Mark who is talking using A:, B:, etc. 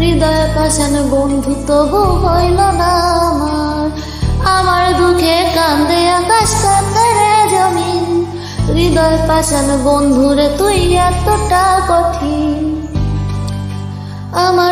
A: হৃদয় পাশান বন্ধু তবু হইল না আমার। আমার দুঃখে কান্দে আকাশ কান্দে রে জমিন, হৃদয় পাশান বন্ধুরে তুই এতটা কঠিন। আমার